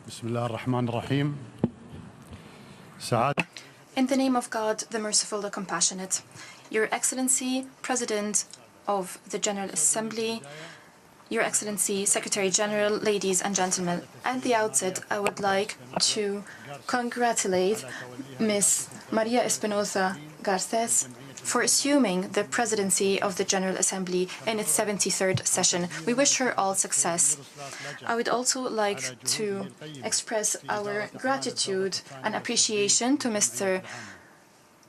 Bismillahir-Rahmanir-Rahim. In the name of God, the Merciful, the Compassionate, Your Excellency, President of the General Assembly, Your Excellency, Secretary General, ladies and gentlemen, at the outset, I would like to congratulate Ms. Maria Espinosa Garces for assuming the presidency of the General Assembly in its 73rd session. We wish her all success. I would also like to express our gratitude and appreciation to Mr.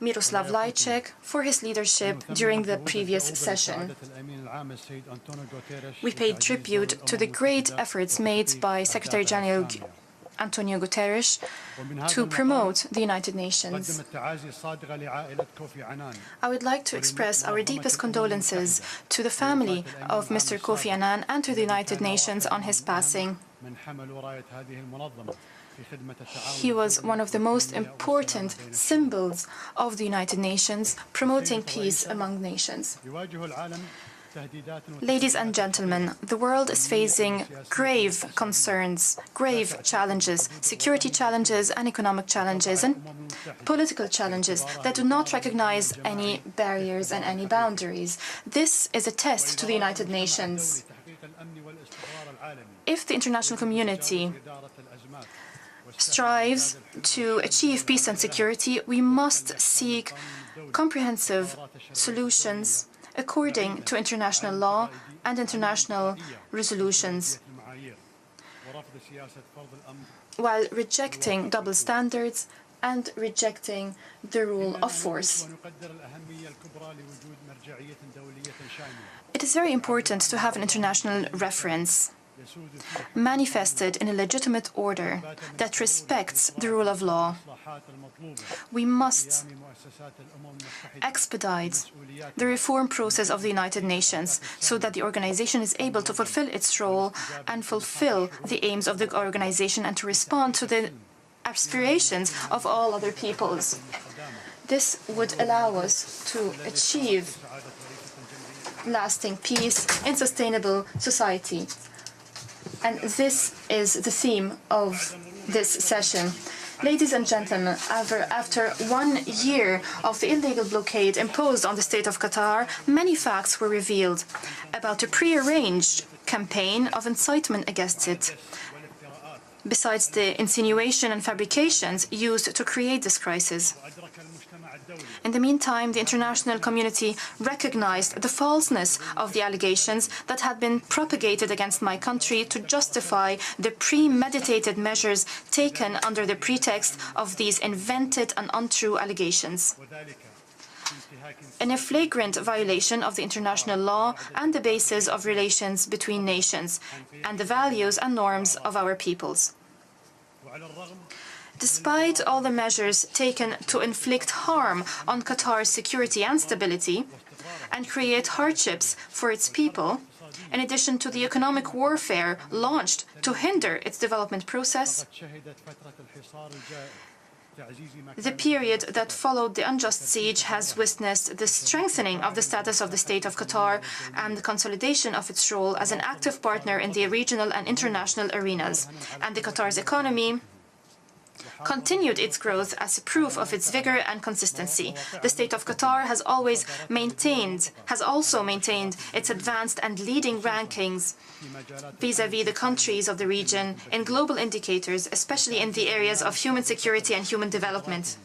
Miroslav Lajcek for his leadership during the previous session. We paid tribute to the great efforts made by Secretary General Antonio Guterres to promote the United Nations. I would like to express our deepest condolences to the family of Mr. Kofi Annan and to the United Nations on his passing. He was one of the most important symbols of the United Nations, promoting peace among nations. Ladies and gentlemen, the world is facing grave concerns, grave challenges, security challenges and economic challenges and political challenges that do not recognize any barriers and any boundaries. This is a test to the United Nations. If the international community strives to achieve peace and security, we must seek comprehensive solutions according to international law and international resolutions, while rejecting double standards and rejecting the rule of force. It is very important to have an international reference manifested in a legitimate order that respects the rule of law. We must expedite the reform process of the United Nations so that the organization is able to fulfill its role and fulfill the aims of the organization and to respond to the aspirations of all other peoples. This would allow us to achieve lasting peace in sustainable society. And this is the theme of this session. Ladies and gentlemen, after 1 year of the illegal blockade imposed on the state of Qatar, many facts were revealed about a prearranged campaign of incitement against it, besides the insinuation and fabrications used to create this crisis. In the meantime, the international community recognized the falseness of the allegations that had been propagated against my country to justify the premeditated measures taken under the pretext of these invented and untrue allegations. In a flagrant violation of the international law and the basis of relations between nations and the values and norms of our peoples. Despite all the measures taken to inflict harm on Qatar's security and stability and create hardships for its people, in addition to the economic warfare launched to hinder its development process, the period that followed the unjust siege has witnessed the strengthening of the status of the State of Qatar and the consolidation of its role as an active partner in the regional and international arenas, and the Qatar's economy continued its growth as a proof of its vigor and consistency. The state of Qatar has also maintained its advanced and leading rankings vis-à-vis the countries of the region in global indicators, especially in the areas of human security and human development.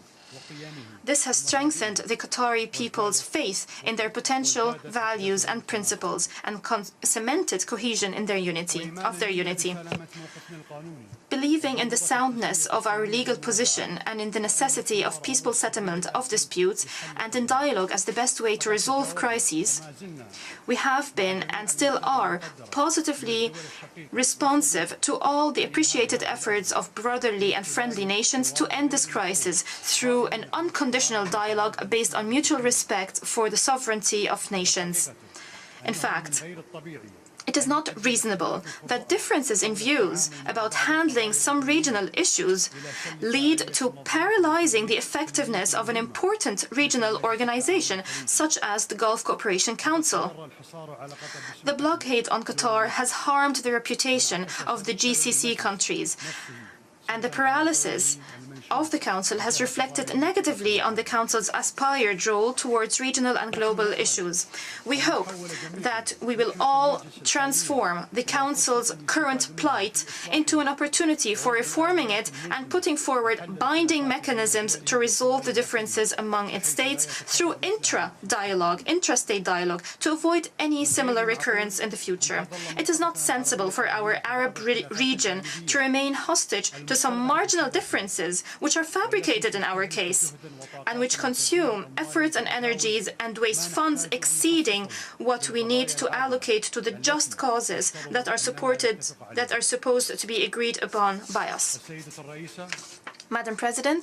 This has strengthened the Qatari people's faith in their potential, values and principles and cemented cohesion in their unity. Believing in the soundness of our legal position and in the necessity of peaceful settlement of disputes and in dialogue as the best way to resolve crises, we have been and still are positively responsive to all the appreciated efforts of brotherly and friendly nations to end this crisis through an unconditional dialogue based on mutual respect for the sovereignty of nations. In fact, it is not reasonable that differences in views about handling some regional issues lead to paralyzing the effectiveness of an important regional organization such as the Gulf Cooperation Council. The blockade on Qatar has harmed the reputation of the GCC countries, and the paralysis of the Council has reflected negatively on the Council's aspired role towards regional and global issues. We hope that we will all transform the Council's current plight into an opportunity for reforming it and putting forward binding mechanisms to resolve the differences among its states through intrastate dialogue, to avoid any similar recurrence in the future. It is not sensible for our Arab region to remain hostage to some marginal differences which are fabricated in our case, and which consume efforts and energies and waste funds exceeding what we need to allocate to the just causes that are supposed to be agreed upon by us. Madam President,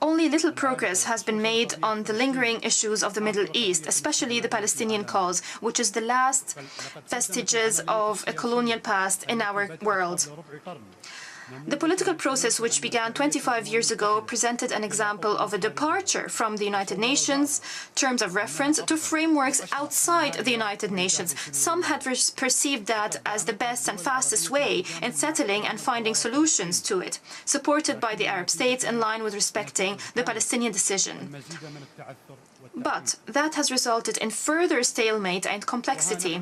only little progress has been made on the lingering issues of the Middle East, especially the Palestinian cause, which is the last vestiges of a colonial past in our world. The political process, which began 25 years ago, presented an example of a departure from the United Nations terms of reference to frameworks outside the United Nations. Some had perceived that as the best and fastest way in settling and finding solutions to it, supported by the Arab states in line with respecting the Palestinian decision. But that has resulted in further stalemate and complexity.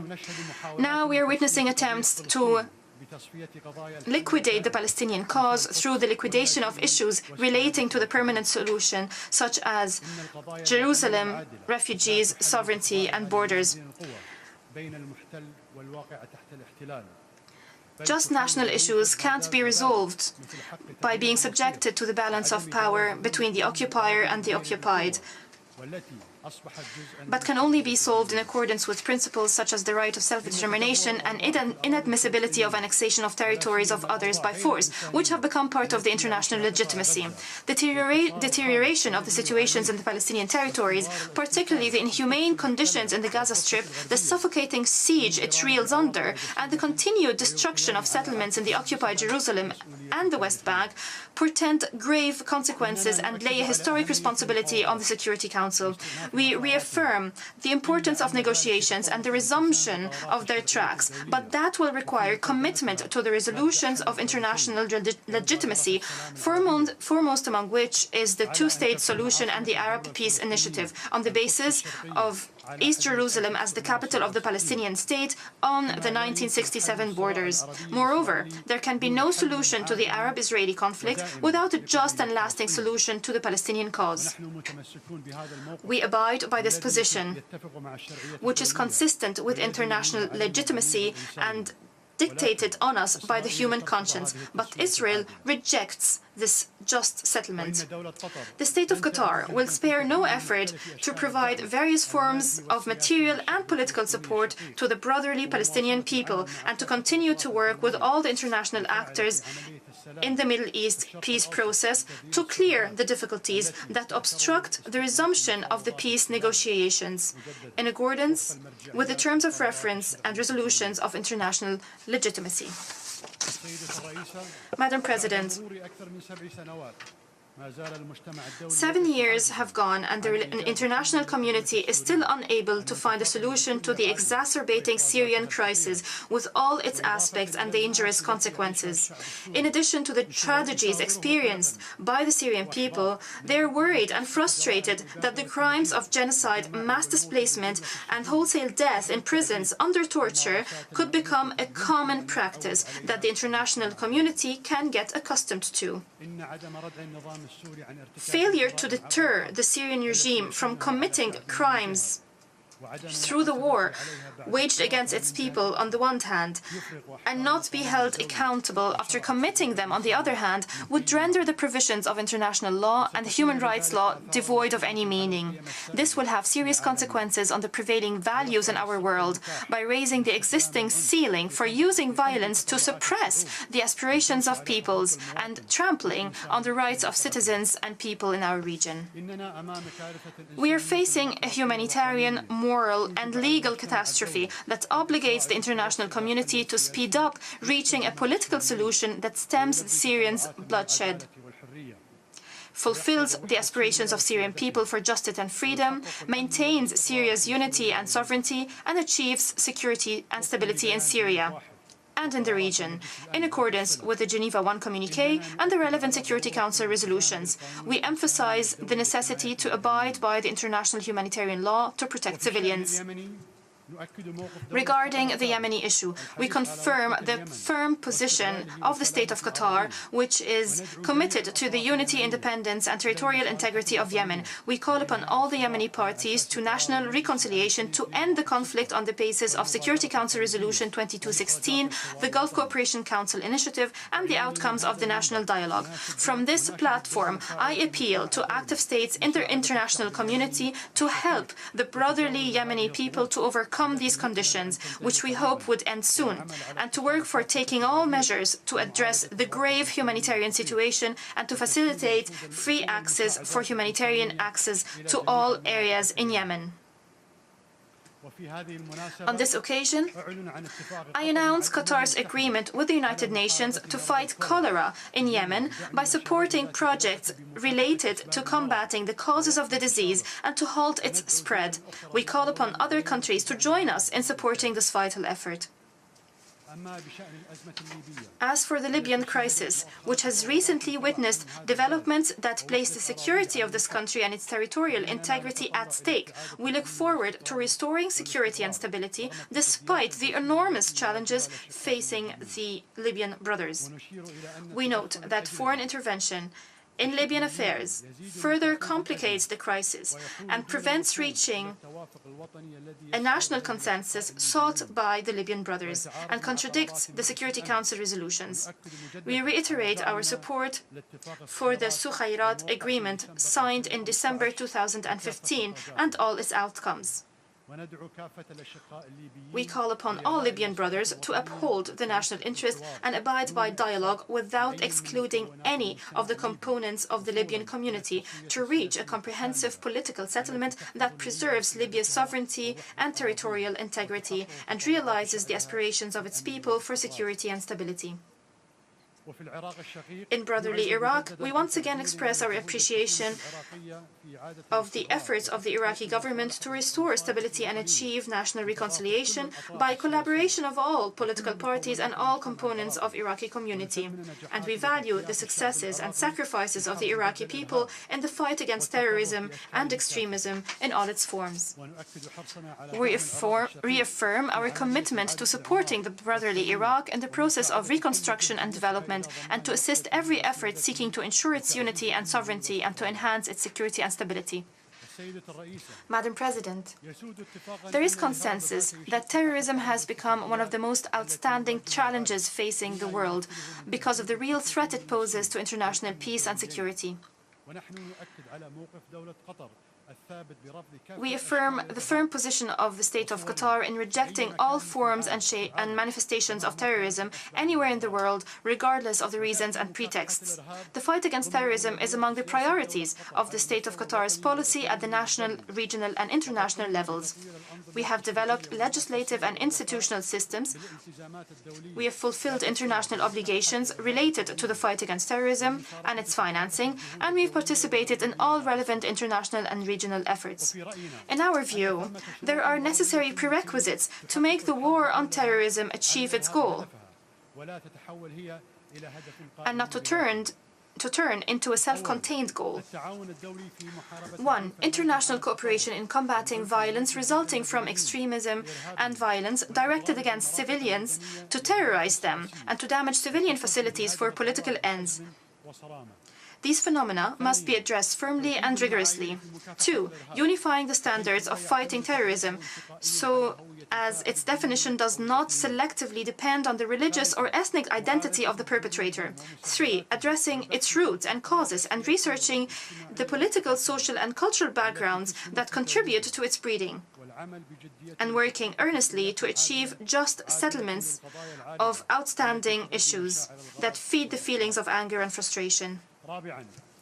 Now we are witnessing attempts to liquidate the Palestinian cause through the liquidation of issues relating to the permanent solution, such as Jerusalem, refugees, sovereignty, and borders. Just national issues can't be resolved by being subjected to the balance of power between the occupier and the occupied, but can only be solved in accordance with principles such as the right of self-determination and inadmissibility of annexation of territories of others by force, which have become part of the international legitimacy. Deterioration of the situations in the Palestinian territories, particularly the inhumane conditions in the Gaza Strip, the suffocating siege it reels under, and the continued destruction of settlements in the occupied Jerusalem and the West Bank, portend grave consequences and lay a historic responsibility on the Security Council. We reaffirm the importance of negotiations and the resumption of their tracks, but that will require commitment to the resolutions of international legitimacy, foremost among which is the two-state solution and the Arab Peace Initiative, on the basis of East Jerusalem as the capital of the Palestinian state on the 1967 borders. Moreover, there can be no solution to the Arab-Israeli conflict without a just and lasting solution to the Palestinian cause. We abide by this position, which is consistent with international legitimacy and dictated on us by the human conscience, but Israel rejects this just settlement. The state of Qatar will spare no effort to provide various forms of material and political support to the brotherly Palestinian people and to continue to work with all the international actors in the Middle East peace process to clear the difficulties that obstruct the resumption of the peace negotiations in accordance with the terms of reference and resolutions of international legitimacy. Madam President, 7 years have gone and the international community is still unable to find a solution to the exacerbating Syrian crisis with all its aspects and dangerous consequences. In addition to the tragedies experienced by the Syrian people, they are worried and frustrated that the crimes of genocide, mass displacement and wholesale death in prisons under torture could become a common practice that the international community can get accustomed to. Failure to deter the Syrian regime from committing crimes through the war waged against its people on the one hand, and not be held accountable after committing them on the other hand, would render the provisions of international law and human rights law devoid of any meaning. This will have serious consequences on the prevailing values in our world by raising the existing ceiling for using violence to suppress the aspirations of peoples and trampling on the rights of citizens and people in our region. We are facing a humanitarian, moral and legal catastrophe that obligates the international community to speed up reaching a political solution that stems Syrians' bloodshed, fulfills the aspirations of Syrian people for justice and freedom, maintains Syria's unity and sovereignty, and achieves security and stability in Syria, and in the region, in accordance with the Geneva I communiqué and the relevant Security Council resolutions. We emphasize the necessity to abide by the international humanitarian law to protect civilians. Regarding the Yemeni issue, we confirm the firm position of the State of Qatar, which is committed to the unity, independence and territorial integrity of Yemen. We call upon all the Yemeni parties to national reconciliation to end the conflict on the basis of Security Council Resolution 2216, the Gulf Cooperation Council Initiative and the outcomes of the national dialogue. From this platform, I appeal to active states in the international community to help the brotherly Yemeni people to overcome these conditions, which we hope would end soon, and to work for taking all measures to address the grave humanitarian situation and to facilitate free access for humanitarian access to all areas in Yemen. On this occasion, I announce Qatar's agreement with the United Nations to fight cholera in Yemen by supporting projects related to combating the causes of the disease and to halt its spread. We call upon other countries to join us in supporting this vital effort. As for the Libyan crisis, which has recently witnessed developments that place the security of this country and its territorial integrity at stake, we look forward to restoring security and stability despite the enormous challenges facing the Libyan brothers. We note that foreign intervention in Libyan affairs further complicates the crisis and prevents reaching a national consensus sought by the Libyan brothers and contradicts the Security Council resolutions. We reiterate our support for the Sukhairat Agreement signed in December 2015 and all its outcomes. We call upon all Libyan brothers to uphold the national interest and abide by dialogue without excluding any of the components of the Libyan community to reach a comprehensive political settlement that preserves Libya's sovereignty and territorial integrity and realizes the aspirations of its people for security and stability. In brotherly Iraq, we once again express our appreciation of the efforts of the Iraqi government to restore stability and achieve national reconciliation by collaboration of all political parties and all components of Iraqi community. And we value the successes and sacrifices of the Iraqi people in the fight against terrorism and extremism in all its forms. We reaffirm our commitment to supporting the brotherly Iraq in the process of reconstruction and development, and to assist every effort seeking to ensure its unity and sovereignty and to enhance its security and stability. Madam President, there is consensus that terrorism has become one of the most outstanding challenges facing the world because of the real threat it poses to international peace and security. We affirm the firm position of the State of Qatar in rejecting all forms and manifestations of terrorism anywhere in the world, regardless of the reasons and pretexts. The fight against terrorism is among the priorities of the State of Qatar's policy at the national, regional and international levels. We have developed legislative and institutional systems. We have fulfilled international obligations related to the fight against terrorism and its financing, and we've participated in all relevant international and regional efforts. In our view, there are necessary prerequisites to make the war on terrorism achieve its goal and not to turn into a self-contained goal. 1. International cooperation in combating violence resulting from extremism and violence directed against civilians to terrorize them and to damage civilian facilities for political ends. These phenomena must be addressed firmly and rigorously. 2. Unifying the standards of fighting terrorism so as its definition does not selectively depend on the religious or ethnic identity of the perpetrator. 3. Addressing its roots and causes and researching the political, social and cultural backgrounds that contribute to its breeding, and working earnestly to achieve just settlements of outstanding issues that feed the feelings of anger and frustration.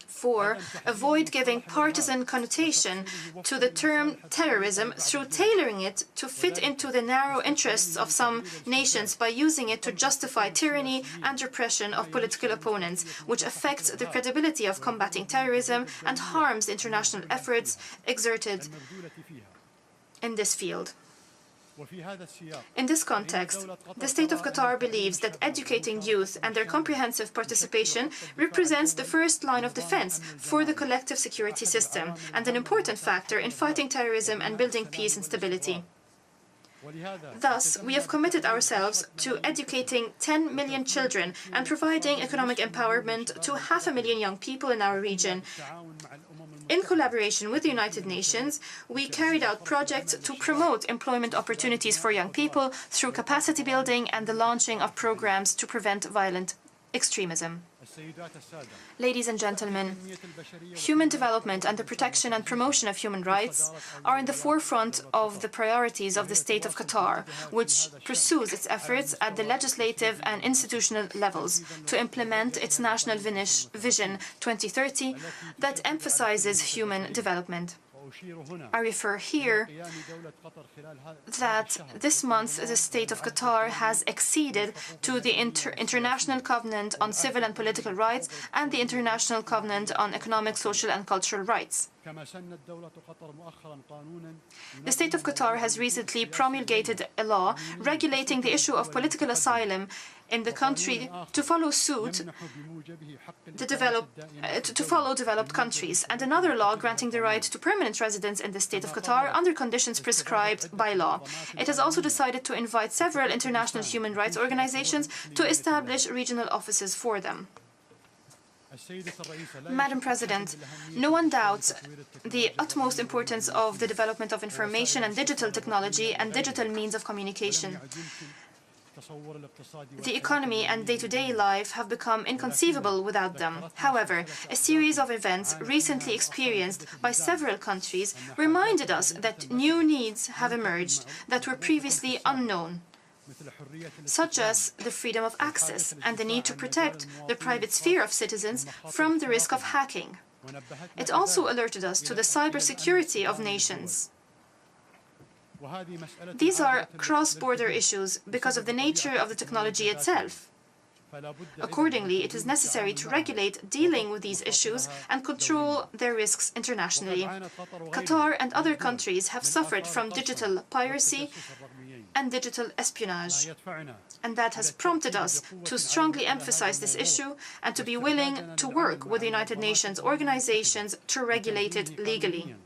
4. Avoid giving partisan connotation to the term terrorism through tailoring it to fit into the narrow interests of some nations by using it to justify tyranny and repression of political opponents, which affects the credibility of combating terrorism and harms the international efforts exerted in this field. In this context, the State of Qatar believes that educating youth and their comprehensive participation represents the first line of defense for the collective security system and an important factor in fighting terrorism and building peace and stability. Thus, we have committed ourselves to educating 10 million children and providing economic empowerment to 500,000 young people in our region. In collaboration with the United Nations, we carried out projects to promote employment opportunities for young people through capacity building and the launching of programs to prevent violent extremism. Ladies and gentlemen, human development and the protection and promotion of human rights are in the forefront of the priorities of the State of Qatar, which pursues its efforts at the legislative and institutional levels to implement its National Vision 2030 that emphasizes human development. I refer here that this month the State of Qatar has acceded to the International Covenant on Civil and Political Rights and the International Covenant on Economic, Social and Cultural Rights. The State of Qatar has recently promulgated a law regulating the issue of political asylum in the country to follow suit to follow developed countries, and another law granting the right to permanent residence in the State of Qatar under conditions prescribed by law. It has also decided to invite several international human rights organizations to establish regional offices for them. Madam President, no one doubts the utmost importance of the development of information and digital technology and digital means of communication. The economy and day-to-day life have become inconceivable without them. However, a series of events recently experienced by several countries reminded us that new needs have emerged that were previously unknown, such as the freedom of access and the need to protect the private sphere of citizens from the risk of hacking. It also alerted us to the cybersecurity of nations. These are cross-border issues because of the nature of the technology itself. Accordingly, it is necessary to regulate dealing with these issues and control their risks internationally. Qatar and other countries have suffered from digital piracy and digital espionage, and that has prompted us to strongly emphasize this issue and to be willing to work with the United Nations organizations to regulate it legally.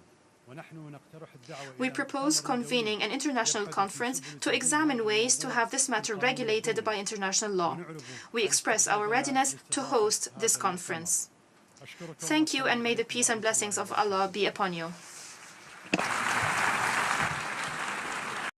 We propose convening an international conference to examine ways to have this matter regulated by international law. We express our readiness to host this conference. Thank you, and may the peace and blessings of Allah be upon you.